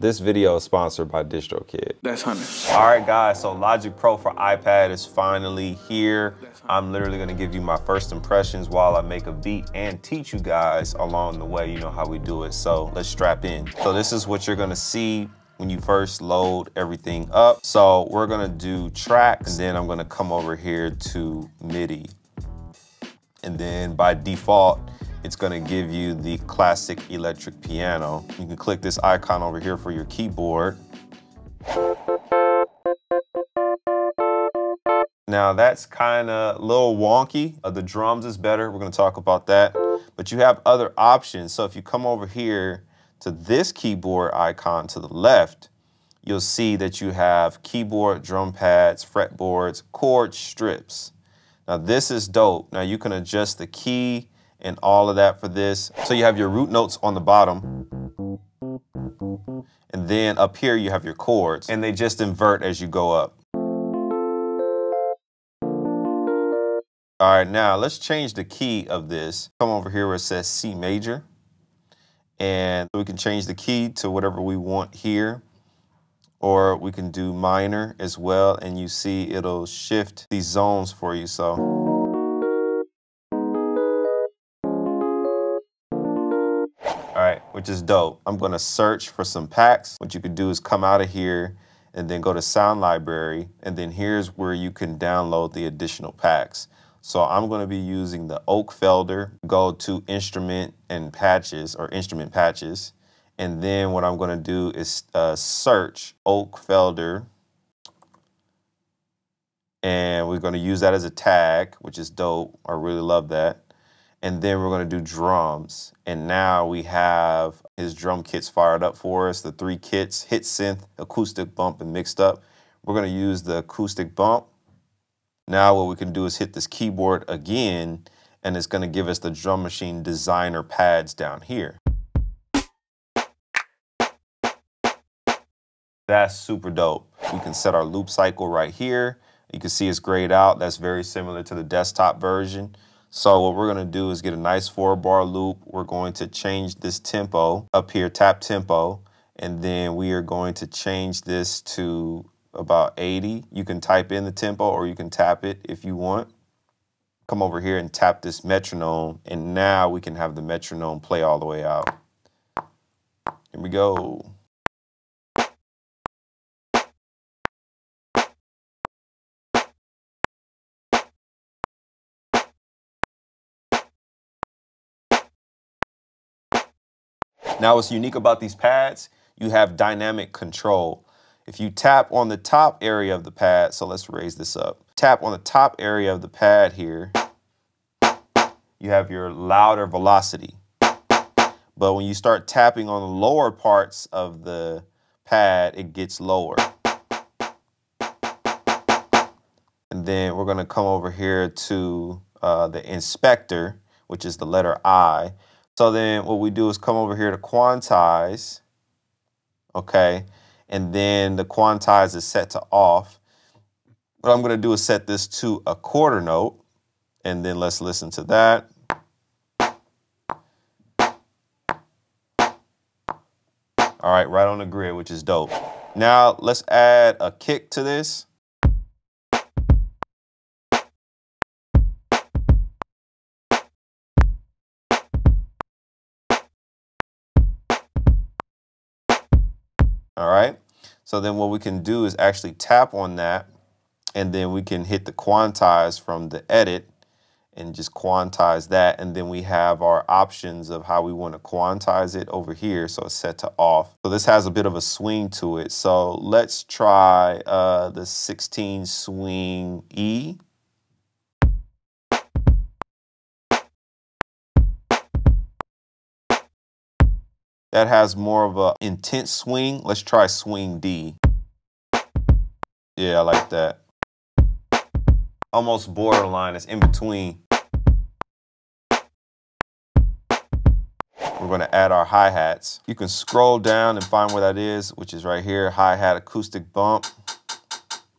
This video is sponsored by DistroKid. That's Hunter. All right, guys, so Logic Pro for iPad is finally here. I'm literally gonna give you my first impressions while I make a beat and teach you guys along the way, you know how we do it. So let's strap in. So this is what you're gonna see when you first load everything up. So we're gonna do tracks, and then I'm gonna come over here to MIDI. And then by default, it's gonna give you the classic electric piano. You can click this icon over here for your keyboard. Now that's kinda a little wonky. The drums is better, we're gonna talk about that. But you have other options. So if you come over here to this keyboard icon to the left, you'll see that you have keyboard, drum pads, fretboards, chord strips. Now this is dope. Now you can adjust the key and all of that for this. So you have your root notes on the bottom. And then up here you have your chords, and they just invert as you go up. All right, now let's change the key of this. Come over here where it says C major, and we can change the key to whatever we want here, or we can do minor as well, and you see it'll shift these zones for you. So. All right, which is dope. I'm gonna search for some packs. What you could do is come out of here and then go to sound library, and then here's where you can download the additional packs. So I'm gonna be using the Oak Felder. Go to instrument and patches, or instrument patches. And then what I'm gonna do is search Oak Felder. And we're gonna use that as a tag, which is dope. I really love that. And then we're gonna do drums. And now we have his drum kits fired up for us, the 3 kits, hit synth, acoustic bump, and mixed up. We're gonna use the acoustic bump. Now what we can do is hit this keyboard again, and it's gonna give us the drum machine designer pads down here. That's super dope. We can set our loop cycle right here. You can see it's grayed out. That's very similar to the desktop version. So what we're gonna do is get a nice 4-bar loop. We're going to change this tempo up here, tap tempo, and then we are going to change this to about 80. You can type in the tempo or you can tap it if you want. Come over here and tap this metronome, and now we can have the metronome play all the way out. Here we go. Now what's unique about these pads, you have dynamic control. If you tap on the top area of the pad, so let's raise this up. Tap on the top area of the pad here, you have your louder velocity. But when you start tapping on the lower parts of the pad, it gets lower. And then we're gonna come over here to the inspector, which is the letter I. So then what we do is come over here to quantize, okay? And then the quantize is set to off. What I'm gonna do is set this to a quarter note, and then let's listen to that. All right, right on the grid, which is dope. Now let's add a kick to this. All right, so then what we can do is actually tap on that, and then we can hit the quantize from the edit and just quantize that, and then we have our options of how we want to quantize it over here, so it's set to off. So this has a bit of a swing to it, so let's try the 16 swing E. That has more of an intense swing. Let's try swing D. Yeah, I like that. Almost borderline, it's in between. We're gonna add our hi-hats. You can scroll down and find where that is, which is right here, hi-hat acoustic bump.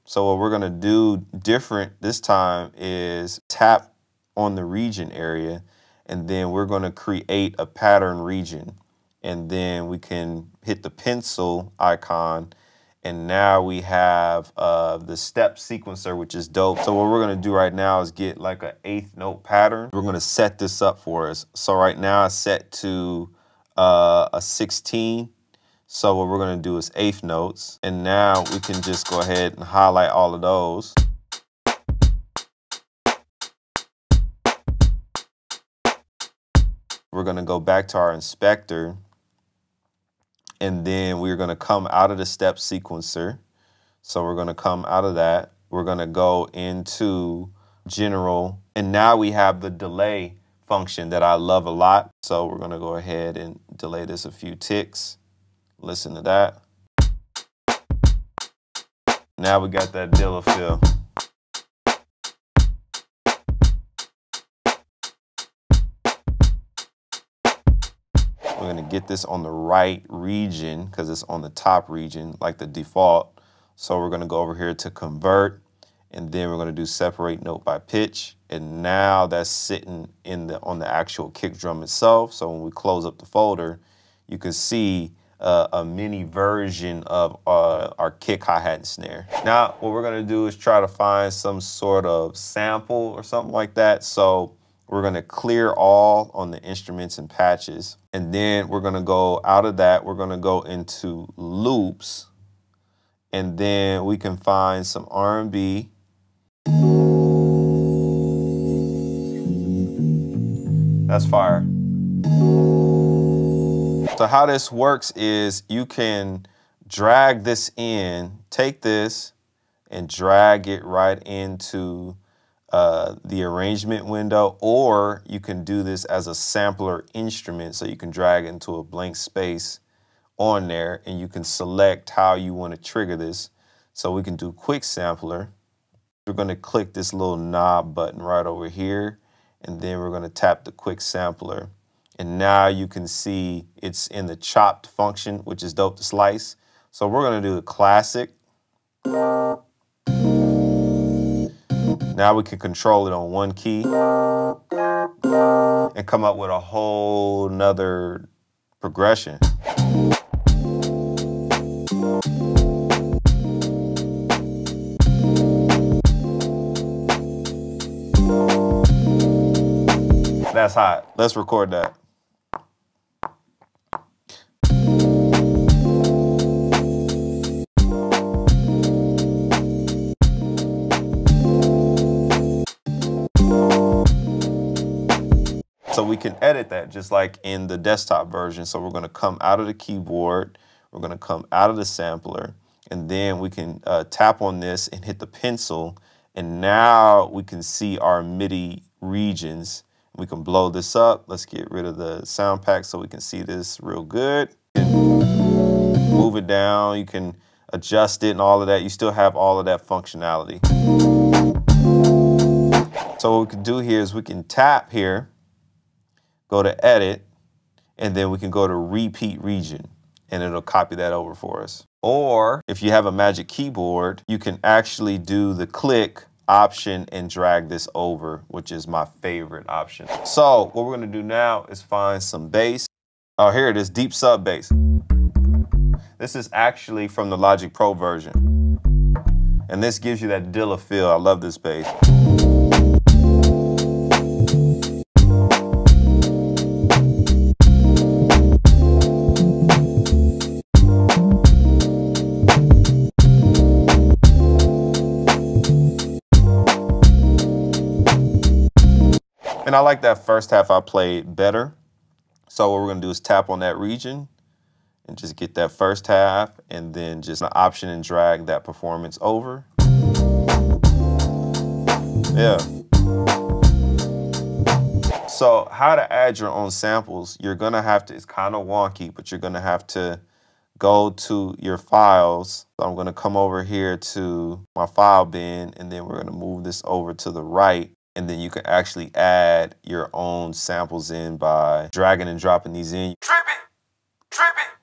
So what we're gonna do different this time is tap on the region area, and then we're gonna create a pattern region. and then we can hit the pencil icon, and now we have the step sequencer, which is dope. So what we're gonna do right now is get like an 8th note pattern. We're gonna set this up for us. So right now it's set to a 16. So what we're gonna do is 8th notes. And now we can just go ahead and highlight all of those. We're gonna go back to our inspector, and then we're gonna come out of the step sequencer. So we're gonna come out of that. We're gonna go into general, and now we have the delay function that I love a lot. So we're gonna go ahead and delay this a few ticks. Listen to that. Now we got that Dilla feel. We're gonna get this on the right region because it's on the top region, like the default. So we're gonna go over here to convert, and then we're gonna do separate note by pitch. And now that's sitting on the actual kick drum itself. So when we close up the folder, you can see a mini version of our kick, hi-hat, and snare. Now, what we're gonna do is try to find some sort of sample or something like that. So we're gonna clear all on the instruments and patches. And then we're gonna go out of that, we're gonna go into loops, and then we can find some R&B. That's fire. So how this works is you can drag this in, take this and drag it right into the arrangement window, or you can do this as a sampler instrument. So you can drag into a blank space on there, and you can select how you want to trigger this. So we can do quick sampler. We're going to click this little knob button right over here, and then we're going to tap the quick sampler. And now you can see it's in the chopped function, which is dope to slice. So we're going to do the classic. Now we can control it on one key and come up with a whole nother progression. That's hot. Let's record that. So we can edit that just like in the desktop version. So we're going to come out of the keyboard, we're going to come out of the sampler, and then we can tap on this and hit the pencil, and now we can see our MIDI regions. We can blow this up. Let's get rid of the sound pack so we can see this real good. You can move it down, you can adjust it and all of that. You still have all of that functionality. So what we can do here is we can tap here, go to edit, and then we can go to repeat region, and it'll copy that over for us. Or if you have a Magic Keyboard, you can actually do the click option and drag this over, which is my favorite option. So what we're gonna do now is find some bass. Oh, here it is, deep sub bass. This is actually from the Logic Pro version. And this gives you that Dilla feel. I love this bass. And I like that first half I played better. So what we're gonna do is tap on that region and just get that first half, and then just an option and drag that performance over. Yeah. So how to add your own samples, you're gonna have to, it's kind of wonky, but you're gonna have to go to your files. So I'm gonna come over here to my file bin, and then we're gonna move this over to the right. And then you can actually add your own samples in by dragging and dropping these in. Trip it.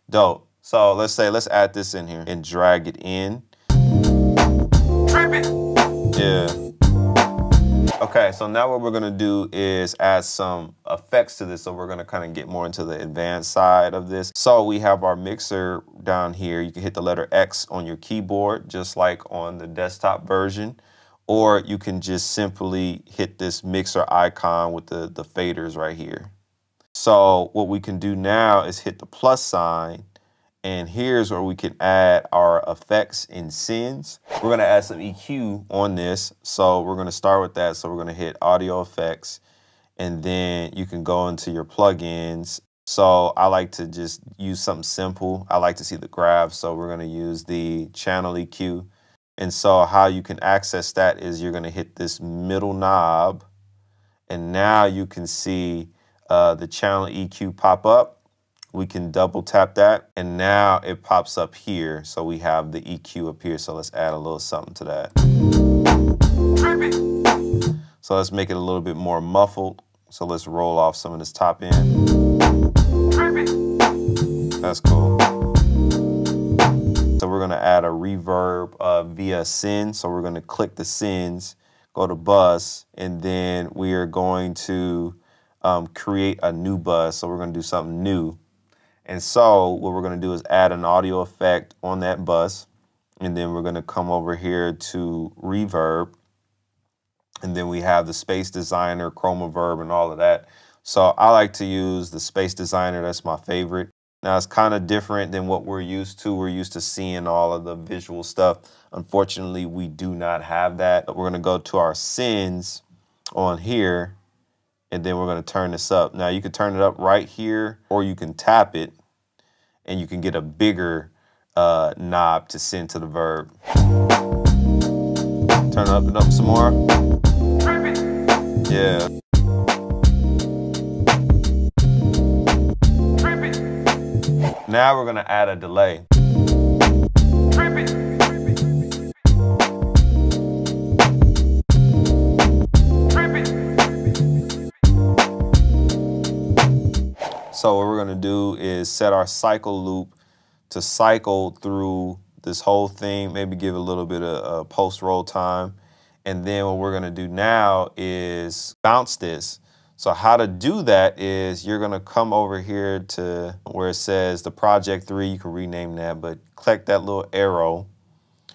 Dope. So let's add this in here and drag it in. Trip it. Yeah. Okay, so now what we're gonna do is add some effects to this. So we're gonna kind of get more into the advanced side of this. So we have our mixer down here. You can hit the letter X on your keyboard, just like on the desktop version, or you can just simply hit this mixer icon with the faders right here. So what we can do now is hit the plus sign, and here's where we can add our effects and sends. We're gonna add some EQ on this. So we're gonna start with that. So we're gonna hit audio effects, and then you can go into your plugins. So I like to just use something simple. I like to see the graph. So we're gonna use the channel EQ. And so how you can access that is you're gonna hit this middle knob, and now you can see the channel EQ pop up. We can double tap that, and now it pops up here. So we have the EQ up here. So let's add a little something to that. So let's make it a little bit more muffled. So let's roll off some of this top end. That's cool. So we're gonna add a reverb via send. So we're gonna click the sends, go to bus, and then we are going to create a new bus. So we're gonna do something new. And so what we're gonna do is add an audio effect on that bus. And then we're gonna come over here to reverb. And then we have the space designer, chroma verb, and all of that. So I like to use the space designer. That's my favorite. Now it's kind of different than what we're used to. We're used to seeing all of the visual stuff. Unfortunately, we do not have that. But we're gonna go to our sends on here, and then we're gonna turn this up. Now you can turn it up right here, or you can tap it, and you can get a bigger knob to send to the verb. Turn it up and up some more. Yeah. Now we're gonna add a delay. So what we're gonna do is set our cycle loop to cycle through this whole thing, maybe give a little bit of post-roll time. And then what we're gonna do now is bounce this. So how to do that is you're gonna come over here to where it says the project 3, you can rename that, but click that little arrow,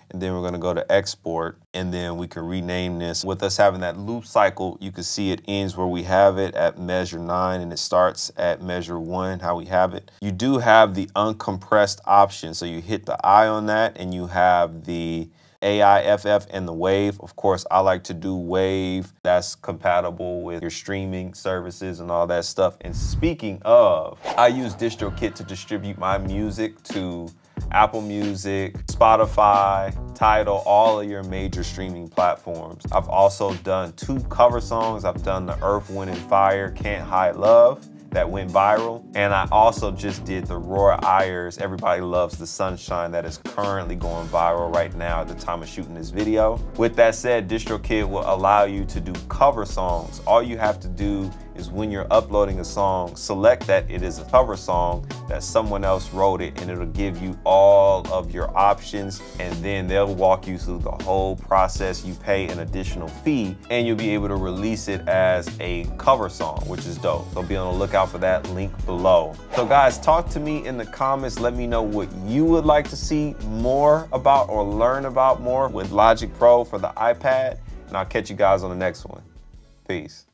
and then we're gonna go to export, and then we can rename this. With us having that loop cycle, you can see it ends where we have it at measure 9, and it starts at measure 1, how we have it. You do have the uncompressed option, so you hit the I on that, and you have the AIFF and the wave. Of course, I like to do wave. That's compatible with your streaming services and all that stuff. And speaking of, I use DistroKid to distribute my music to Apple Music, Spotify, Tidal, all of your major streaming platforms. I've also done 2 cover songs. I've done the Earth, Wind & Fire, Can't Hide Love, that went viral. And I also just did the Roy Ayers, Everybody Loves the Sunshine, that is currently going viral right now at the time of shooting this video. With that said, DistroKid will allow you to do cover songs. All you have to do is when you're uploading a song, select that it is a cover song, that someone else wrote it, and it'll give you all of your options, and then they'll walk you through the whole process. You pay an additional fee, and you'll be able to release it as a cover song, which is dope. So be on the lookout for that link below. So guys, talk to me in the comments. Let me know what you would like to see more about or learn about more with Logic Pro for the iPad, and I'll catch you guys on the next one. Peace.